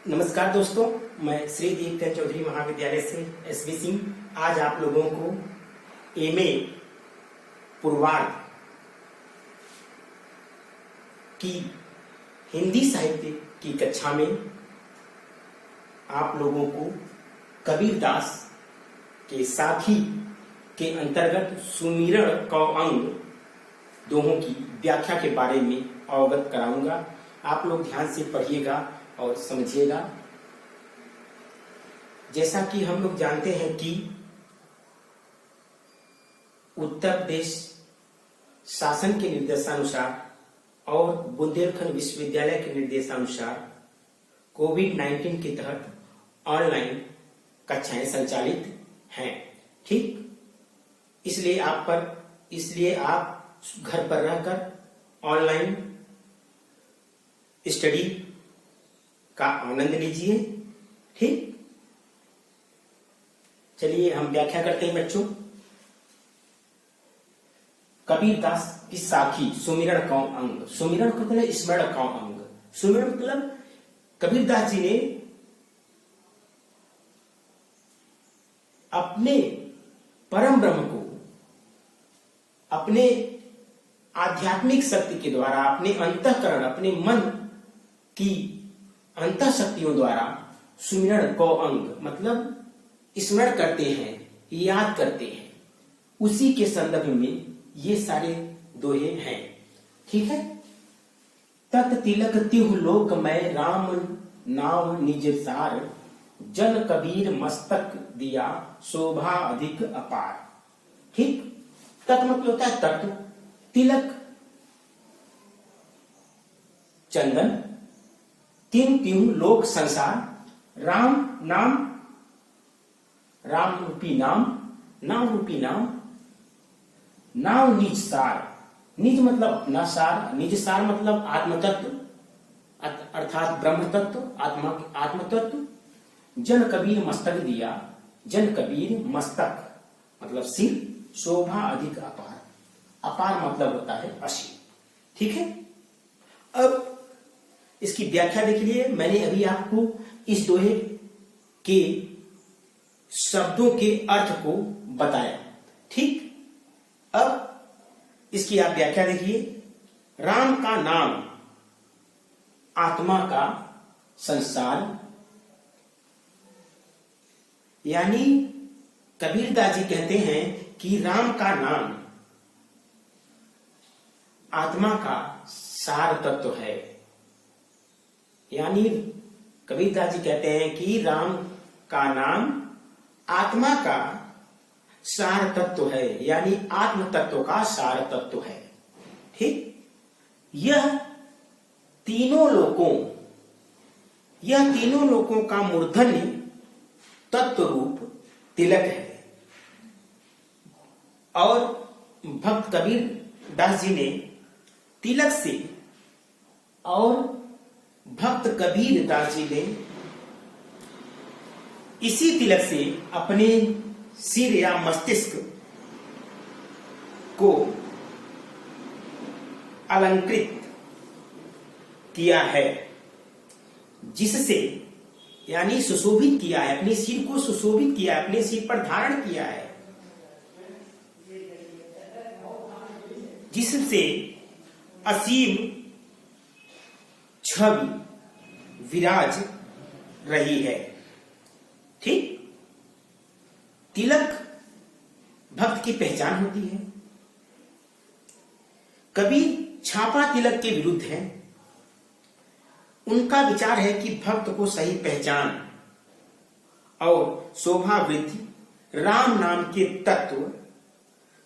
नमस्कार दोस्तों, मैं श्री दीपचंद चौधरी महाविद्यालय से एसबी सिंह आज आप लोगों को एमए पूर्वार्ध की हिंदी साहित्य की कक्षा में आप लोगों को कबीरदास के साखी के अंतर्गत सुमिरन कौ अंग दोहों की व्याख्या के बारे में अवगत कराऊंगा। आप लोग ध्यान से पढ़िएगा और समझिएगा। जैसा कि हम लोग जानते हैं कि उत्तर प्रदेश शासन के निर्देशानुसार और बुंदेलखंड विश्वविद्यालय के निर्देशानुसार कोविड-19 के तहत ऑनलाइन कक्षाएं संचालित हैं। ठीक, इसलिए आप घर पर रहकर ऑनलाइन स्टडी का आनंद लीजिए। ठीक, चलिए हम व्याख्या करते हैं बच्चों। कबीरदास की साखी सुमिरन कौ अंग। सुमिरन का मतलब स्मरण कौ अंग। सुमिरन मतलब कबीरदास जी ने अपने परम ब्रह्म को अपने आध्यात्मिक शक्ति के द्वारा, अपने अंतःकरण, अपने मन की अंतः शक्तियों द्वारा सुमिरन कौ अंग मतलब स्मरण करते हैं, याद करते हैं। उसी के संदर्भ में ये सारे दोहे हैं। ठीक है। तत तिलक तिहु लोक में राम नाव निज सार, जन कबीर मस्तक दिया शोभा अधिक अपार। ठीक, तत् मतलब होता है तत्व, तिलक चंदन, तीन तिहु लोक संसार, राम नाम, राम रूपी नाम, नाम रूपी नाम, नाम निज सार। निज मतलब अपना सार, निज सार मतलब आत्म तत्व अर्थात ब्रह्म तत्व, आत्म तत्व। जन कबीर मस्तक दिया, जन कबीर मस्तक मतलब सिर, शोभा अधिक अपार। अपार मतलब होता है असीम। ठीक है। अब इसकी व्याख्या देख लिए। मैंने अभी आपको इस दोहे के शब्दों के अर्थ को बताया। ठीक, अब इसकी आप व्याख्या देखिए। राम का नाम आत्मा का संसार, यानी कबीरदास जी कहते हैं कि राम का नाम आत्मा का सार तत्व है। यानी कबीरदास जी कहते हैं कि राम का नाम आत्मा का सार तत्व है, यानी आत्म तत्व का सार तत्व है। ठीक, यह तीनों लोकों का मूर्धन्य तत्व रूप तिलक है। और भक्त कबीर दास जी ने तिलक से और भक्त कबीर दास जी ने इसी तिलक से अपने सिर या मस्तिष्क को अलंकृत किया है, जिससे यानी सुशोभित किया है, अपने सिर को सुशोभित किया है, अपने सिर पर धारण किया है, जिससे असीम छवि विराज रही है। ठीक, तिलक भक्त की पहचान होती है। कबीर छापा तिलक के विरुद्ध है। उनका विचार है कि भक्त को सही पहचान और शोभा वृद्धि राम नाम के तत्व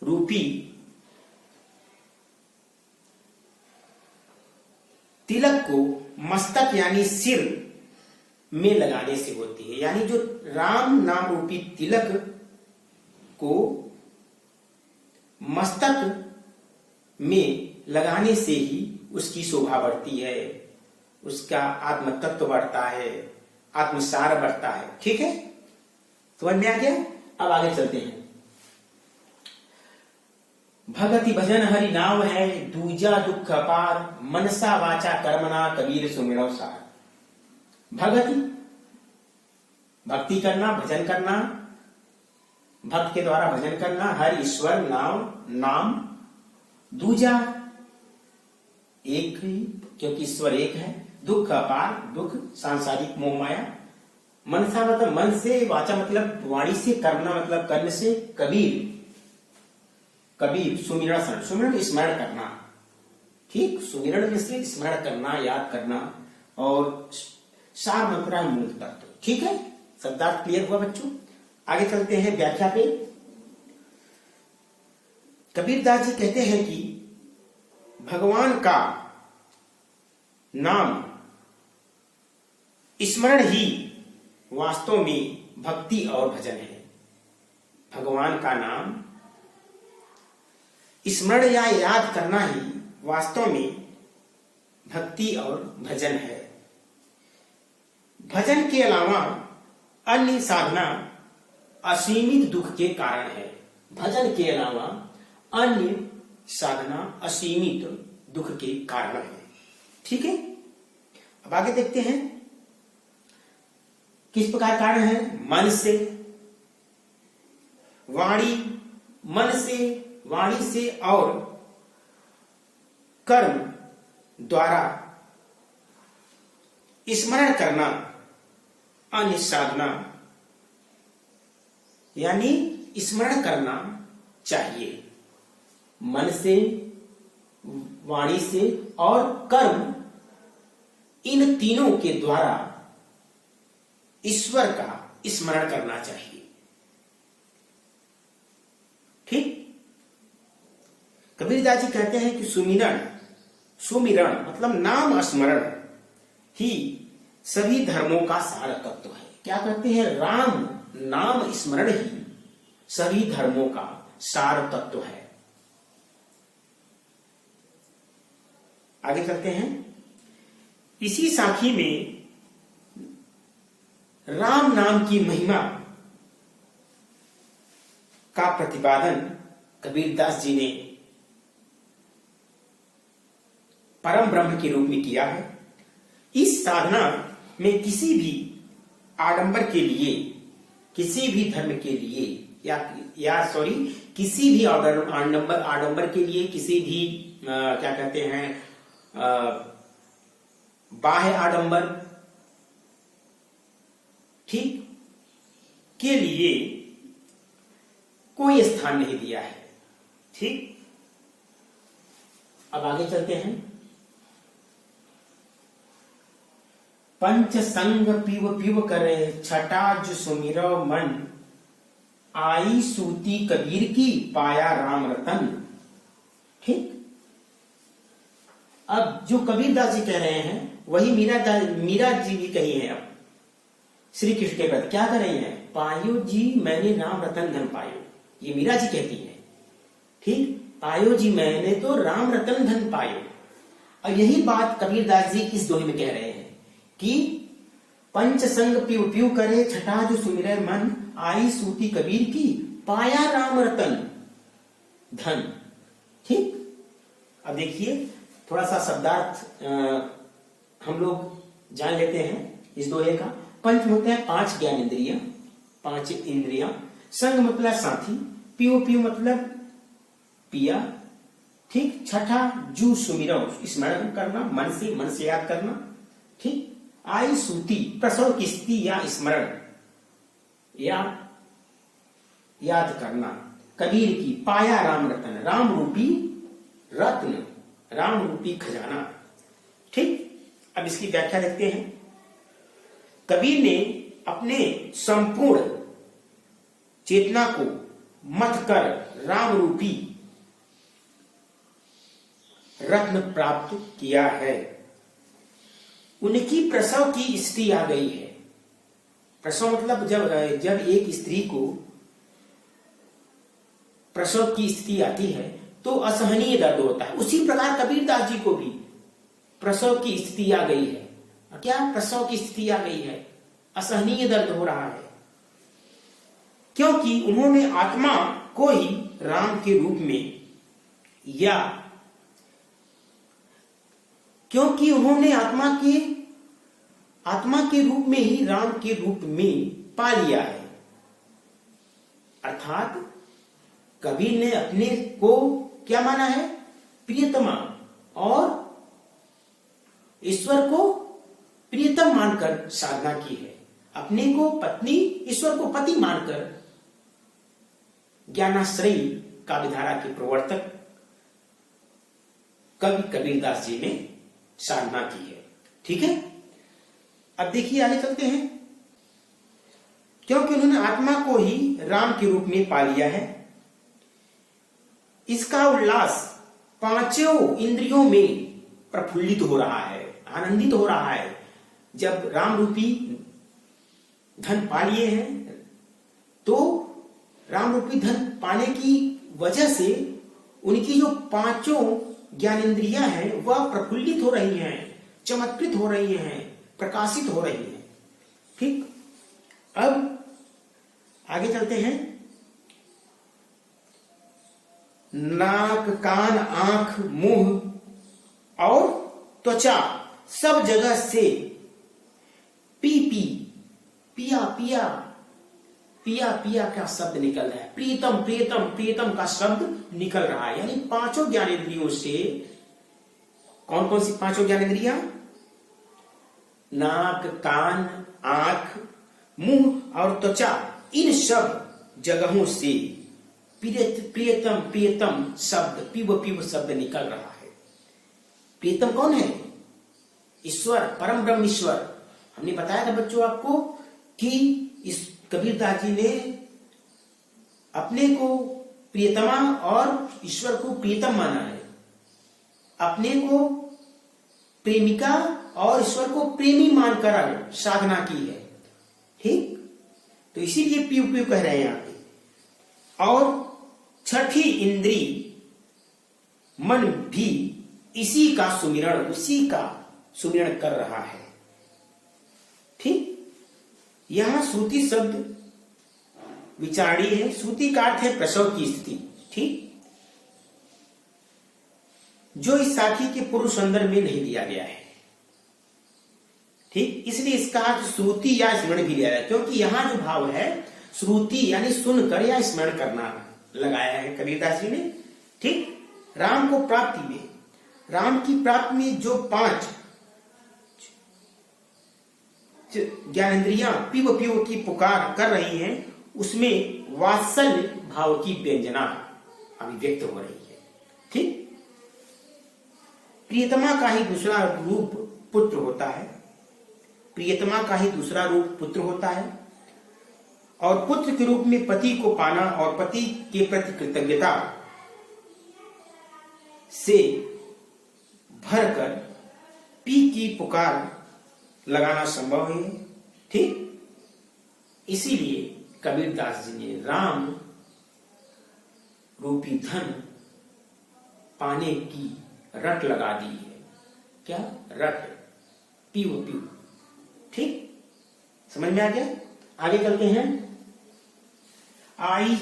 रूपी तिलक को मस्तक यानी सिर में लगाने से होती है। यानी जो राम नाम रूपी तिलक को मस्तक में लगाने से ही उसकी शोभा बढ़ती है, उसका आत्म तत्व बढ़ता है, आत्मसार बढ़ता है। ठीक है, समझ में आ गया। अब आगे चलते हैं। भगति भजन हरि नाव है, दूजा दुख अपार, मनसा वाचा कर्मणा कबीर सुमिरौ सार। भगति, भक्ति करना, भजन करना, भक्त के द्वारा भजन करना, हर ईश्वर नाम। दूजा एक ही, क्योंकि ईश्वर एक है। दुख अपार, दुख सांसारिक मोह माया। मनसा मतलब मन से, वाचा मतलब वाणी से, करना मतलब कर्म से। कबीर सुमिरण, सुमिरण स्मरण करना, ठीक, सुमिरण में से स्मरण करना, याद करना। और सार मंत्रा मूल तत्व, ठीक है। शब्दार्थ क्लियर हुआ बच्चों। आगे चलते हैं व्याख्या पे। कबीरदास जी कहते हैं कि भगवान का नाम स्मरण ही वास्तव में भक्ति और भजन है। भगवान का नाम स्मरण या याद करना ही वास्तव में भक्ति और भजन है। भजन के अलावा अन्य साधना असीमित दुख के कारण है। भजन के अलावा अन्य साधना असीमित दुख के कारण है, ठीक है। अब आगे देखते हैं किस प्रकार कारण है। मन से, वाणी, मन से, वाणी से और कर्म द्वारा स्मरण करना अन्य साधना, यानी स्मरण करना चाहिए। मन से, वाणी से और कर्म, इन तीनों के द्वारा ईश्वर का स्मरण करना चाहिए, ठीक। कबीरदास जी कहते हैं कि सुमिरण मतलब नाम स्मरण ही सभी धर्मों का सार तत्व है। क्या कहते हैं? राम नाम स्मरण ही सभी धर्मों का सार तत्व है। आगे चलते हैं। इसी साखी में राम नाम की महिमा का प्रतिपादन कबीरदास जी ने परम ब्रह्म के रूप में किया है। इस साधना में किसी भी आडंबर के लिए, किसी भी धर्म के लिए किसी भी आडंबर के लिए, किसी भी क्या कहते हैं बाह्य आडंबर, ठीक, के लिए कोई स्थान नहीं दिया है, ठीक। अब आगे चलते हैं। पंच संग पीव पीव करे, छठा जो सुमिरो मन, आई सूती कबीर की, पाया राम रतन, ठीक। अब जो कबीरदास जी कह रहे हैं वही मीरा जी भी कही है। अब श्री कृष्ण के प्रति क्या कर रही हैं? पायो जी मैंने राम रतन धन पायो, ये मीरा जी कहती है, ठीक। पायो जी मैंने तो राम रतन धन पायो। और यही बात कबीरदास जी इस दोहे में कह रहे हैं कि पंच संग पीव पीव करे, छठा जो सुमिरै मन, आई सूती कबीर की, पाया राम रतन धन, ठीक। अब देखिए थोड़ा सा शब्दार्थ हम लोग जान लेते हैं इस दोहे का। पंच होते हैं 5 ज्ञान इंद्रियां, 5 इंद्रियां। संग मतलब साथी, पीव पीव मतलब पिया, ठीक। छठा जू सुमिरो स्मरण करना, मन से याद करना, ठीक। आई सूती प्रसव की स्थिति या स्मरण या याद करना, कबीर की, पाया राम रतन राम रूपी रत्न, राम रूपी खजाना, ठीक। अब इसकी व्याख्या देखते हैं। कबीर ने अपने संपूर्ण चेतना को मथ कर राम रूपी रत्न प्राप्त किया है। उनकी प्रसव की स्थिति आ गई है। प्रसव मतलब जब एक स्त्री को प्रसव की स्थिति आती है तो असहनीय दर्द होता है। उसी प्रकार कबीरदास जी को भी प्रसव की स्थिति आ गई है। क्या प्रसव की स्थिति आ गई है? असहनीय दर्द हो रहा है, क्योंकि उन्होंने आत्मा को ही राम के रूप में, या क्योंकि उन्होंने आत्मा के आत्मा के रूप में ही राम के रूप में पा लिया है। अर्थात कबीर ने अपने को क्या माना है? प्रियतमा, और ईश्वर को प्रियतम मानकर साधना की है। अपने को पत्नी, ईश्वर को पति मानकर ज्ञानाश्रयी काव्यधारा के प्रवर्तक कवि कबीरदास जी ने साधना की है। ठीक है, अब देखिए आगे चलते हैं। क्योंकि उन्होंने आत्मा को ही राम के रूप में पा लिया है, इसका उल्लास पांचों इंद्रियों में प्रफुल्लित हो रहा है, आनंदित हो रहा है। जब राम रूपी धन पा लिए हैं तो राम रूपी धन पाने की वजह से उनकी जो पांचों ज्ञानेंद्रियां हैं वह प्रफुल्लित हो रही हैं, चमत्कृत हो रही हैं, प्रकाशित हो रही हैं। ठीक, अब आगे चलते हैं। नाक, कान, आंख, मुंह और त्वचा सब जगह से पिया पिया पिया पिया का शब्द निकल रहा है। प्रीतम प्रीतम प्रीतम का शब्द निकल रहा है। यानी पांचों ज्ञानेंद्रियों से, कौन कौन सी पांचों ज्ञानेंद्रियां? नाक, कान, आंख, मुंह और त्वचा, इन सब जगहों से प्रियतम प्रियतम शब्द, पिव पिव शब्द निकल रहा है। प्रियतम कौन है? ईश्वर, परम ब्रह्म ईश्वर। हमने बताया था बच्चों आपको कि इस कबीरदास जी ने अपने को प्रियतमा और ईश्वर को प्रियतम माना है, अपने को प्रेमिका और ईश्वर को प्रेमी मानकर साधना की है। ठीक, तो इसीलिए पीयू पीयू कह रहे हैं यहाँ पे। और छठी इंद्री मन भी इसी का सुमिरण, उसी का सुमिरण कर रहा है। ठीक, यहां सूती शब्द विचारी है। सूती का अर्थ है प्रसव की स्थिति। ठीक, जो इस साखी के पूर्व संदर्भ में नहीं दिया गया है। ठीक, इसलिए इसका अर्थ श्रुति या स्मरण भी लिया है, क्योंकि यहां जो भाव है श्रुति यानी सुनकर या स्मरण करना लगाया है कबीरदास जी ने। ठीक, राम को प्राप्ति में, राम की प्राप्ति में जो पांच ज्ञानेंद्रियां पिव पिव की पुकार कर रही हैं, उसमें वात्सल्य भाव की व्यंजना अभिव्यक्त हो रही है। ठीक, प्रियतमा का ही दूसरा रूप पुत्र होता है, प्रियतमा का ही दूसरा रूप पुत्र होता है, और पुत्र के रूप में पति को पाना और पति के प्रति कृतज्ञता से भरकर पी की पुकार लगाना संभव है। ठीक, इसीलिए कबीरदास जी ने राम रूपी धन पाने की रट लगा दी है। क्या रट? पीव पीव। ठीक, समझ में आ गया? आगे चलते हैं। आई,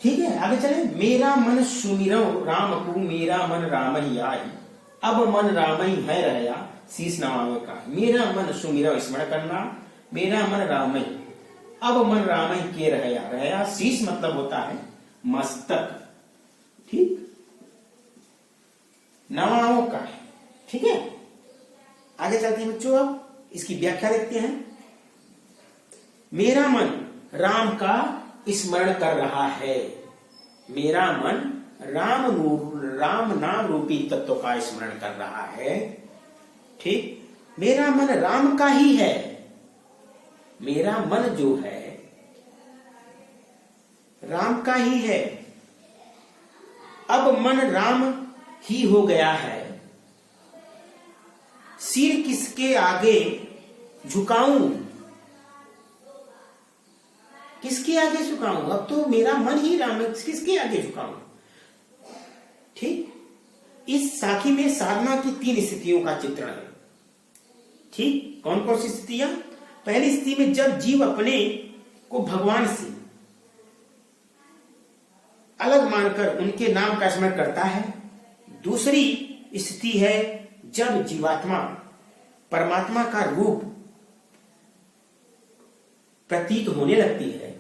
ठीक है, आगे चले। मेरा मन सुमिरो राम को, मेरा मन राम ही आई, अब मन राम ही है रहया, शीश नवावे का। मेरा मन सुमिरो स्मरण करना, मेरा मन राम ही, अब मन राम ही के रहया। रहया शीश मतलब होता है मस्तक। ठीक, नवाओं का है। ठीक है, आगे चलते हैं बच्चों। अब इसकी व्याख्या देखते हैं। मेरा मन राम का स्मरण कर रहा है, मेरा मन राम नाम रूपी तत्व का स्मरण कर रहा है। ठीक, मेरा मन राम का ही है, मेरा मन जो है राम का ही है। अब मन राम ही हो गया है, सिर किसके आगे झुकाऊं, किसके आगे झुकाऊं? अब तो मेरा मन ही राम है, किसके आगे झुकाऊं? ठीक, इस साखी में साधना की 3 स्थितियों का चित्रण है। ठीक, कौन कौन सी स्थितियां? पहली स्थिति में जब जीव अपने को भगवान से अलग मानकर उनके नाम का स्मरण करता है। दूसरी स्थिति है जब जीवात्मा परमात्मा का रूप प्रतीत होने लगती है,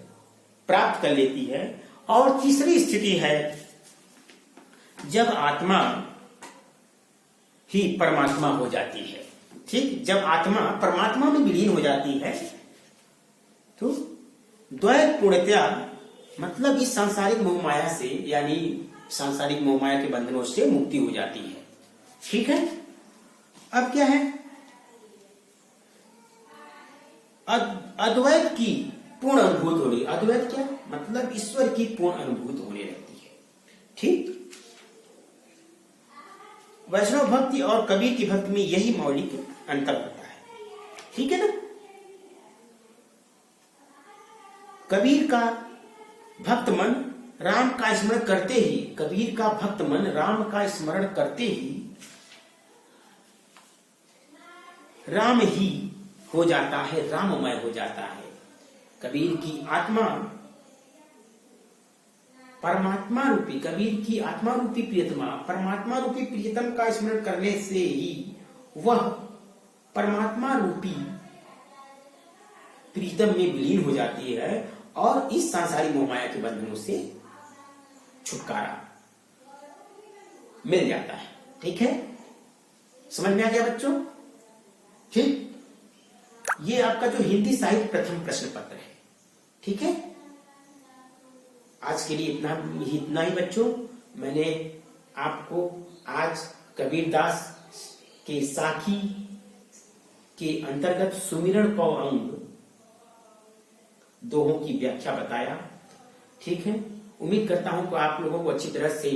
प्राप्त कर लेती है। और तीसरी स्थिति है जब आत्मा ही परमात्मा हो जाती है। ठीक, जब आत्मा परमात्मा में विलीन हो जाती है तो द्वैत पूर्णतया मतलब इस सांसारिक मोह माया से, यानी सांसारिक मोह माया के बंधनों से मुक्ति हो जाती है। ठीक है, अब क्या है, अद्वैत की पूर्ण अनुभूत हो रही। अद्वैत क्या मतलब ईश्वर की पूर्ण अनुभूत होने लगती है। ठीक, वैष्णव भक्ति और कबीर की भक्ति में यही मौलिक अंतर होता है। ठीक है ना, कबीर का भक्त मन राम का स्मरण करते ही, कबीर का भक्त मन राम का स्मरण करते ही राम ही हो जाता है, राममय हो जाता है। कबीर की आत्मा परमात्मा रूपी, कबीर की आत्मा रूपी प्रियतमा परमात्मा रूपी प्रियतम का स्मरण करने से ही वह परमात्मा रूपी प्रीतम में विलीन हो जाती है और इस सांसारिक मोह माया के बंधनों से छुटकारा मिल जाता है। ठीक है, समझ में आ गया बच्चों? ठीक, ये आपका जो हिंदी साहित्य प्रथम प्रश्न पत्र है। ठीक है, आज के लिए इतना ही बच्चों। मैंने आपको आज कबीरदास के साखी के अंतर्गत सुमिरन कौ अंग दोहों की व्याख्या बताया। ठीक है, उम्मीद करता हूं कि आप लोगों को अच्छी तरह से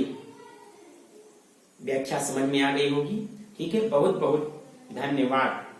व्याख्या समझ में आ गई होगी। ठीक है, बहुत बहुत धन्यवाद।